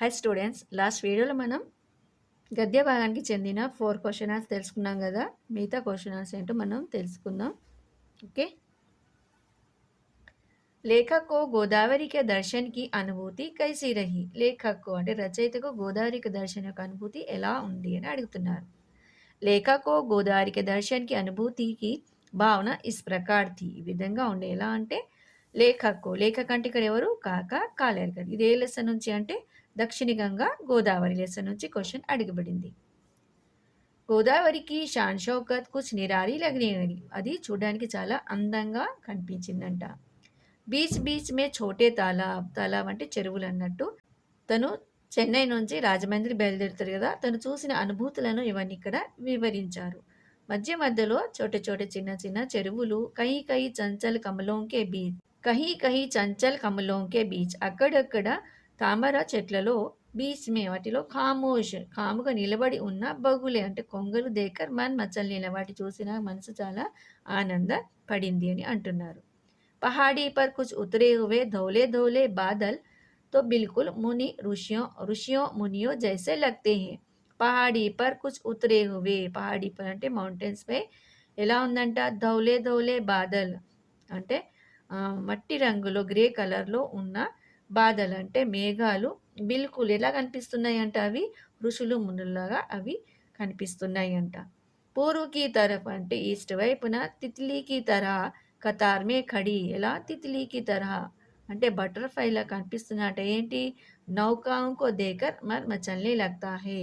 Hi students, last వీడియోలో మనం గద్య భాగానికి చెందిన 4 క్వశ్చన్ ఆన్సర్స్ తెలుసుకున్నాం కదా. మిగతా క్వశ్చన్ ఆన్సర్స్ ఏంటో మనం తెలుసుకుందాం. ఓకే. లేఖక్ को గోదావరి के दर्शन की अनुभूति कैसी रही? లేఖక్ అంటే రచయితకు గోదావరికి దర్శనం యొక్క అనుభూతి ఎలా ఉంది అని అడుగుతున్నారు. లేఖక్ को గోదావరి के दर्शन की अनुभूति की భావన इस प्रकार थी. ఈ విధంగా ఉండే. ఎలా అంటే లేఖక్ అంటే ఇక్కడ ఎవరు? కాకా కాలేర్కర్. ఇది ఏ లెసన్ నుంచి అంటే దక్షిణ గంగా గోదావరి లెసన్ నుంచి క్వశ్చన్ అడగబడింది. గోదావరికి షాన్ షౌకత్ కుచ్ నిరారీ లగ్నే లగి. అది చూడడానికి చాలా అందంగా కనిపించిందంట. బీచ్ బీచ్ మే ఛోటే తాలాబ్. తాలాబ్ అంటే చెరువులు అన్నట్టు. తను చెన్నై నుంచి రాజమండ్రి బయలుదేరుతారు కదా. తను చూసిన అనుభూతులను ఇవన్నీ ఇక్కడ వివరించారు. మధ్య మధ్యలో చోట చోట చిన్న చిన్న చెరువులు, కహీ కహీ చంచల్ కమలోంకే బీచ్, కహీ కహీ చంచల్ కమలోంకే బీచ్, అక్కడక్కడ తామర చెట్లలో బీచ్ మే వాటిలో ఖామోష్ కాముగా నిలబడి ఉన్న బగులే అంటే కొంగలు దేకర్ మన్ మచ్చల్ని వాటి చూసిన మనసు చాలా ఆనంద పడింది అని అంటున్నారు. पहाड़ी पर कुछ उतरे हुए धौले धौले बादल तो बिल्कुल मुनि ऋषियों मुनियों जैसे लगते हैं. పహాడీ పర్ కుచ్ ఉతరే హువే. పహాడీ పర్ అంటే మౌంటైన్స్ పై ఎలా ఉందంట? ధౌలే ధౌలే బాదల్ అంటే మట్టి రంగులో గ్రే కలర్లో ఉన్న బాదల్ అంటే మేఘాలు బిల్కుల్ ఎలా కనిపిస్తున్నాయి అంట? అవి ఋషులు మునులాగా అవి కనిపిస్తున్నాయి అంట. పూర్వకి తరఫ్ అంటే ఈస్ట్ వైపున తిత్లీకి తరహా కతార్ మే ఖడి. ఎలా? తిత్లీకి తరహా అంటే బటర్ఫ్లైలా కనిపిస్తున్నట్ట. ఏంటి? నౌకాంకో దేకర్ మర్ మచల్ని లగ్తా హే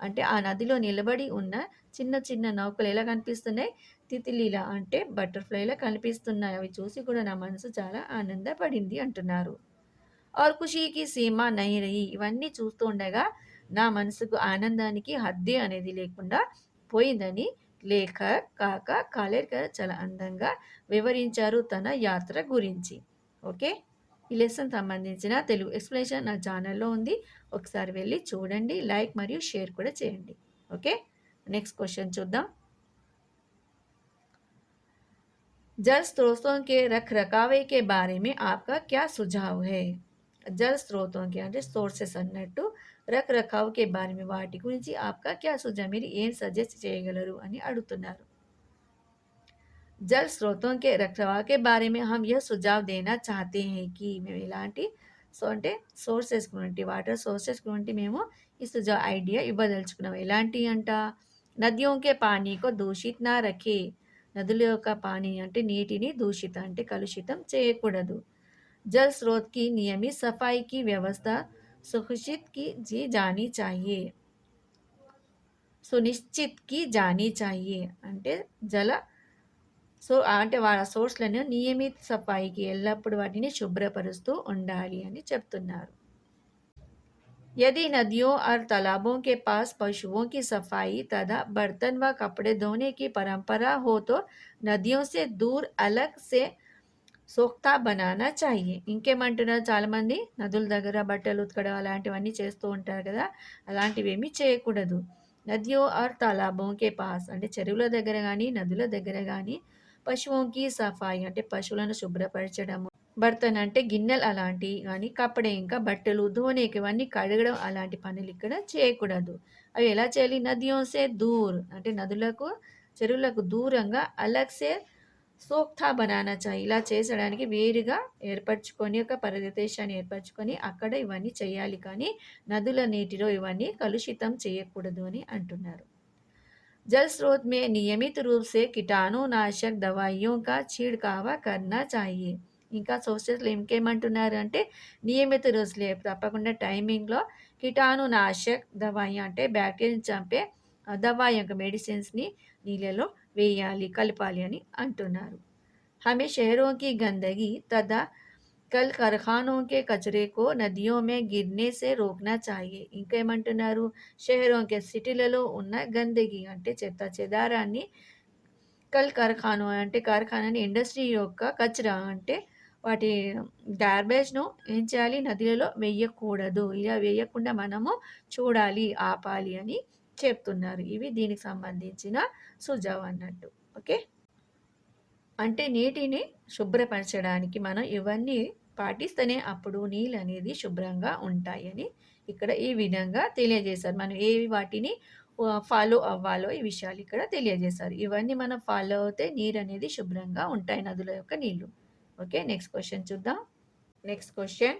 అంటే ఆ నదిలో నిలబడి ఉన్న చిన్న చిన్న నౌకలు ఎలా కనిపిస్తున్నాయి? తితిలీలా అంటే బటర్ఫ్లైలా కనిపిస్తున్నాయి. అవి చూసి కూడా నా మనసు చాలా ఆనందపడింది అంటున్నారు. ఆర్ ఖుషీకి సీమా నహీ రహీ. ఇవన్నీ చూస్తూ ఉండగా నా మనసుకు ఆనందానికి హద్దే అనేది లేకుండా పోయిందని లేఖక్ కాకా కాలేర్కర్ చాలా అందంగా వివరించారు తన యాత్ర గురించి. ఓకే. ఈ లెసన్ సంబంధించిన తెలుగు ఎక్స్ప్లెనేషన్ నా ఛానల్లో ఉంది. ఒకసారి వెళ్ళి చూడండి, లైక్ మరియు షేర్ కూడా చేయండి. ఓకే. నెక్స్ట్ క్వశ్చన్ చూద్దాం. जल स्रोतों के रख रखावे के बारे में आपका क्या सुझाव है? జల్ స్రోతంకి అంటే సోర్సెస్ అన్నట్టు, రక్ రఖావ్కే బారే మే వాటి గురించి ఆప్కా క్యా సుజావ్ మీరు ఏం సజెస్ట్ చేయగలరు అని అడుగుతున్నారు. జల్ స్రోతం కే రఖరఖావ్ కే బారే మే హమ్ యహ్ సుజావ్ దేనా చాహతే హై కి మేము ఇలాంటి అంటే సోర్సెస్ గురించి, వాటర్ సోర్సెస్ గురించి మేము ఈ సుజావ్ ఐడియా ఇవ్వదలుచుకున్నాం. ఎలాంటి అంట? నదియోం కే పానీకో దూషిత్ నా రఖే. నదుల యొక్క పానీ అంటే నీటిని దూషిత అంటే కలుషితం చేయకూడదు. जल स्रोत की नियमित सफाई की व्यवस्था सुनिश्चित की जानी चाहिए. సునిశ్చిత్ కి జానీ చాహియే అంటే అంటే వాళ్ళ సోర్స్లను నియమిత సఫాయికి ఎల్లప్పుడూ వాటిని శుభ్రపరుస్తూ ఉండాలి అని చెప్తున్నారు. यदि नदियों और तालाबों के पास पशुओं की सफाई तथा बर्तन व कपड़े धोने की परंपरा हो तो नदियों से दूर अलग से సోక్తా బనానా చాహియే. ఇంకేమంటున్నారు? చాలామంది నదుల దగ్గర బట్టలు ఉతకడం అలాంటివన్నీ చేస్తూ ఉంటారు కదా. అలాంటివేమీ చేయకూడదు. నదియో ఆర్ తాలాబోం కే పాస్ అంటే చెరువుల దగ్గర కానీ నదుల దగ్గర కానీ పశువుకి సఫాయి అంటే పశువులను శుభ్రపరచడము, బర్తన్ అంటే గిన్నెలు అలాంటివి కానీ, కప్పడే ఇంకా బట్టలు ధోనేకి ఇవన్నీ కడగడం అలాంటి పనులు ఇక్కడ చేయకూడదు. అవి ఎలా చేయాలి? నదియోసే దూర్ అంటే నదులకు చెరువులకు దూరంగా అలగ్సే సోక్తా బనానా చాయి. ఇలా చేసడానికి వేరుగా ఏర్పరచుకొని ఒక ప్రదేశాన్ని ఏర్పరచుకొని అక్కడ ఇవన్నీ చేయాలి. కానీ నదుల నీటిలో ఇవన్నీ కలుషితం చేయకూడదు అని అంటున్నారు. जल स्रोत में नियमित रूप से कीटाणुनाशक दवाइयों का छिड़काव करना चाहिए. ఇంకా సోర్సెస్లో ఇంకేమంటున్నారు అంటే నియమిత రోజులే తప్పకుండా టైమింగ్లో कीटाणुनाशक దవాయి అంటే బ్యాక్టీరియాని చంపే దవాయి యొక్క మెడిసిన్స్ని నీళ్ళలో వేయాలి, కలపాలి అని అంటున్నారు. हमें शहरों की गंदगी तथा कल कारखानों के कचरे को नदियों में गिरने से रोकना चाहिए. ఇంకేమంటున్నారు? షహరోంకే సిటీలలో ఉన్న గందగి అంటే చెత్త చెదారాన్ని, కల్ కార్ఖాను అంటే కార్ఖానాని, ఇండస్ట్రీ యొక్క కచరా అంటే వాటి గార్బేజ్ను ఏం చేయాలి? నదులలో వేయకూడదు. ఇలా వేయకుండా మనము చూడాలి, ఆపాలి అని చెప్తున్నారు. ఇవి దీనికి సంబంధించిన సుజావ్ అన్నట్టు. ఓకే. అంటే నీటిని శుభ్రపరచడానికి మనం ఇవన్నీ పాటిస్తేనే అప్పుడు నీళ్ళు అనేది శుభ్రంగా ఉంటాయని ఇక్కడ ఈ విధంగా తెలియజేశారు. మనం ఏవి వాటిని ఫాలో అవ్వాలో ఈ విషయాలు ఇక్కడ తెలియజేశారు. ఇవన్నీ మనం ఫాలో అవుతే నీరనేది శుభ్రంగా ఉంటాయి నదుల యొక్క నీళ్ళు. ఓకే. నెక్స్ట్ క్వెషన్ చూద్దాం. నెక్స్ట్ క్వెషన్,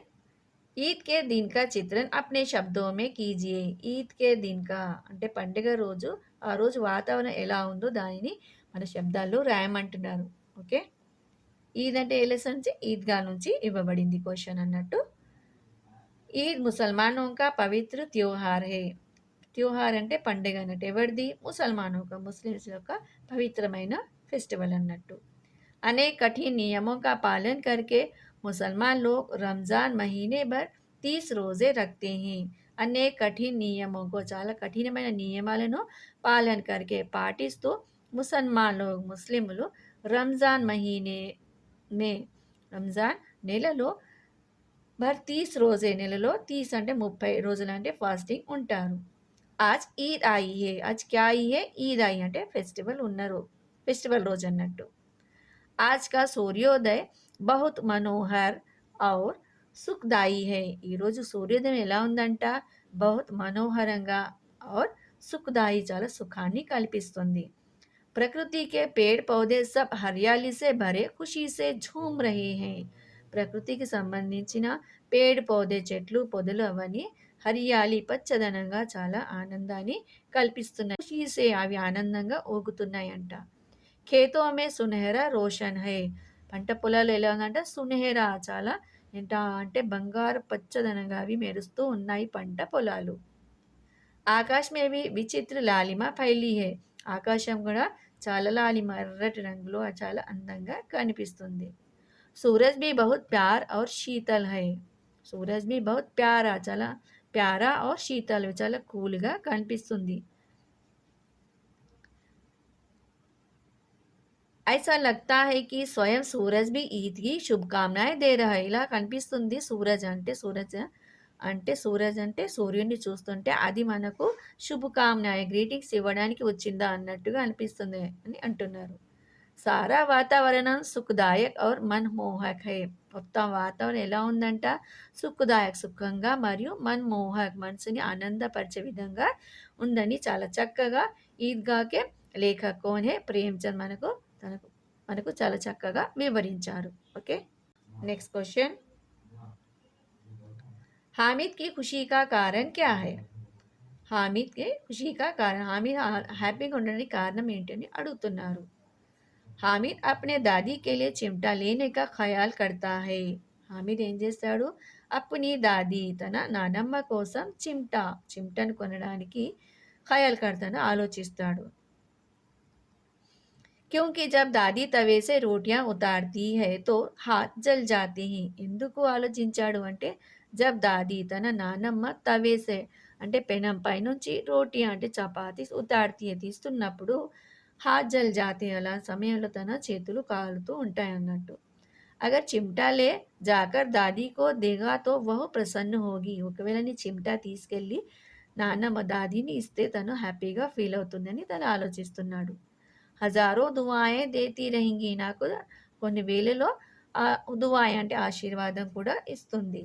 ఈద్ కే దిన్ కా చిత్రన్ అప్నే శబ్దో మే కీజియే. ఈద్ కే దిన్ కా అంటే పండుగ రోజు, ఆ రోజు వాతావరణం ఎలా ఉందో దానిని మన శబ్దాల్లో రాయమంటున్నారు. ఓకే. ఈద్ అంటే ఏ లెసన్ నుంచి? ఈద్‌గా నుంచి ఇవ్వబడింది క్వెషన్ అన్నట్టు. ఈద్ ముసల్మానోं का పవిత్ర త్యోహార్ హై. త్యోహార్ అంటే పండుగ అన్నట్టు. ఎవరిది? ముసల్మానోं का ముస్లిమ్స్ యొక్క పవిత్రమైన ఫెస్టివల్ అన్నట్టు. अनेक कठिन नियमों का पालन करके मुसलमान लोग रमज़ान महीने भर 30 రోజే रखते हैं. అనేక కఠిన్ నియమోं చాలా కఠినమైన నియమాలను పాలన కరికే పాటిస్తూ ముసల్మాన్లు ముస్లింలు రంజాన్ మహీనే మే రంజాన్ నెలలో భర్ 30 రోజే నెలలో 30 అంటే 30 రోజులంటే ఫాస్టింగ్ ఉంటారు. ఆజ్ ఈద్ ఆయి హై. ఆజ్ క్యా ఆయి హై? ఈద్ ఆయి అంటే ఫెస్టివల్ ఉన్నారు. ఫెస్టివల్ రోజు అన్నట్టు. आज का सूर्योदय बहुत मनोहर और సుఖదాయి హై. ఈరోజు సూర్యోదయం ఎలా ఉందంట? బహుత్ మనోహరంగా और సుఖదాయి చాలా సుఖాన్ని కల్పిస్తుంది. प्रकृति के पेड़ पौधे सब हरियाली से भरे खुशी से झूम रहे हैं. ప్రకృతికి సంబంధించిన పేడ్ పౌదే చెట్లు పొదలు అవన్నీ హరియాలి పచ్చదనంగా చాలా ఆనందాన్ని కల్పిస్తున్నాయి. ఖుషీసే అవి ఆనందంగా ఊగుతున్నాయంట. ఖేతో మే సునెహరా రోషన్ హై. పంట పొలాలు ఎలా ఉందంటే సునెహరా చాలా ఏంట అంటే బంగారు పచ్చదనంగా అవి మెరుస్తూ ఉన్నాయి పంట పొలాలు. ఆకాశ్ మే భీ విచిత్ర లాలిమ ఫైలీ హై. ఆకాశం కూడా చాలా లాలిమ ఎర్రటి రంగులో చాలా అందంగా కనిపిస్తుంది. సూరజ్ భీ బహుత్ ప్యార్ ఔర్ శీతల్ హై. సూరజ్ భీ బహుత్ ప్యారా చాలా ప్యారా ఔర్ శీతల్ చాలా కూల్గా కనిపిస్తుంది. ऐसा लगता है कि स्वयं सूरज भी ईद की शुभकामनाएं दे रहा है. ఇలా కనిపిస్తుంది. సూరజ్ అంటే సూర్యుడిని చూస్తుంటే అది మనకు శుభకామన గ్రీటింగ్స్ ఇవ్వడానికి వచ్చిందా అన్నట్టుగా అనిపిస్తుంది అని అంటున్నారు. సారా వాతావరణం సుఖదాయక్ ఔర్ మన్మోహక్ హై. మొత్తం వాతావరణం ఎలా ఉందంట? సుఖదాయక్ సుఖంగా మరియు మన్మోహక్ మనసుని ఆనందపరిచే విధంగా ఉందని చాలా చక్కగా ఈద్గాకే లేఖక్ కౌన్ హై ప్రేమ్చంద్ మనకు చాలా చక్కగా వివరించారు. ఓకే. నెక్స్ట్ క్వశ్చన్, హామిద్ కి ఖుషీ కా కారణ్ క్యా హై? హామిద్ కి ఖుషీ కా కారణ్, హామిద్ హ్యాపీగా ఉండడానికి కారణం ఏంటని అడుగుతున్నారు. హామిద్ అప్నే దాదీ కే లియే చిమ్టా లేనే కా ఖయాల్ కర్తా హై. హామిద్ ఏం చేస్తాడు? అప్ని దాదీ తన నానమ్మ కోసం చిమ్టను కొనడానికి ఖయాల్ కర్తాను ఆలోచిస్తాడు. क्योंकि जब दादी तवे से रोटियां उतारती है तो हाथ जल जाते हैं. ఎందుకు ఆలోచించాడు అంటే జబ్ దాది తన నానమ్మ తవేసే అంటే పెనం పైనుంచి రోటీ అంటే చపాతీస్ ఉతార్తీ తీస్తున్నప్పుడు హాత్ జల్ జాతే అలా సమయంలో తన చేతులు కాలుతూ ఉంటాయి అన్నట్టు. అగర్ చిమ్టా లే జాకర్ దాదీ కో దేగా తో వహు ప్రసన్న హోగి. ఒకవేళ నీ చిమ్టా తీసుకెళ్ళి నాన్నమ్మ దాదీని ఇస్తే తను హ్యాపీగా ఫీల్ అవుతుందని తను ఆలోచిస్తున్నాడు. హజారో దువాయే దేతీ రహింగి. నాకు కొన్ని వేలలో దువాయ్ అంటే ఆశీర్వాదం కూడా ఇస్తుంది.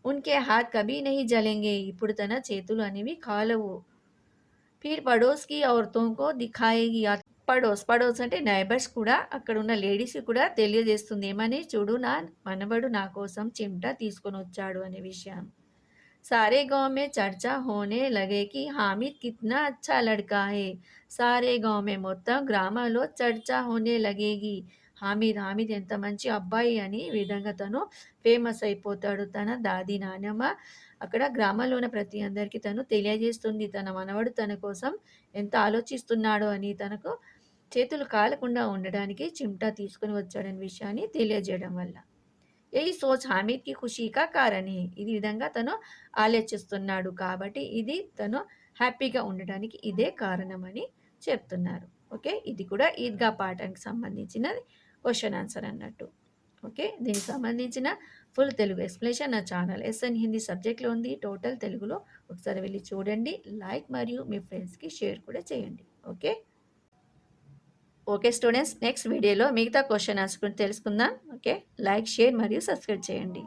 ఉన్కే హాత్ కభీ నహీ జలెంగే. ఇప్పుడు తన చేతులు అనేవి కాలవు. ఫిర్ పడోస్ కి ఔరతోం కో దిఖాయేగి. పడోస్ అంటే నైబర్స్ కూడా అక్కడ ఉన్న లేడీస్ కూడా తెలియజేస్తుంది. ఏమని? చూడు నా మనవడు నా కోసం చిమ్టా తీసుకొని వచ్చాడు అనే విషయం. सारे गांव में चर्चा होने लगे कि हामिद कितना अच्छा लड़का है. सारे गांव में మొత్తం గ్రామాల్లో చర్చా హోనే లగేగి. హామిద్ ఎంత మంచి అబ్బాయి అని ఈ విధంగా తను ఫేమస్ అయిపోతాడు. తన దాది నానమ్మ అక్కడ గ్రామంలో ఉన్న ప్రతి అందరికీ తను తెలియజేస్తుంది తన మనవడు తన కోసం ఎంత ఆలోచిస్తున్నాడో అని. తనకు చేతులు కాలకుండా ఉండడానికి చిమ్టా తీసుకొని వచ్చాడనే విషయాన్ని తెలియజేయడం వల్ల. యహీ సోచ్ హామిద్ కి ఖుషీ కా కారణ్ హై. ఈ విధంగా తను ఆలోచిస్తున్నాడు కాబట్టి ఇది తను హ్యాపీగా ఉండడానికి ఇదే కారణమని చెప్తున్నారు. ఓకే. ఇది కూడా ఈద్గా పాఠానికి సంబంధించిన క్వశ్చన్ ఆన్సర్ అన్నట్టు. ఓకే. దీనికి సంబంధించిన ఫుల్ తెలుగు ఎక్స్ప్లెనేషన్ నా ఛానల్ ఎస్ఎన్ హిందీ సబ్జెక్ట్లో ఉంది. టోటల్ తెలుగులో ఒకసారి వెళ్ళి చూడండి. లైక్ మరియు మీ ఫ్రెండ్స్కి షేర్ కూడా చేయండి. ఓకే. ఓకే స్టూడెంట్స్, నెక్స్ట్ వీడియోలో మిగతా క్వెషన్ ఆన్సర్ గురించి తెలుసుకుందాం. ఓకే, లైక్, షేర్ మరియు సబ్స్క్రైబ్ చేయండి.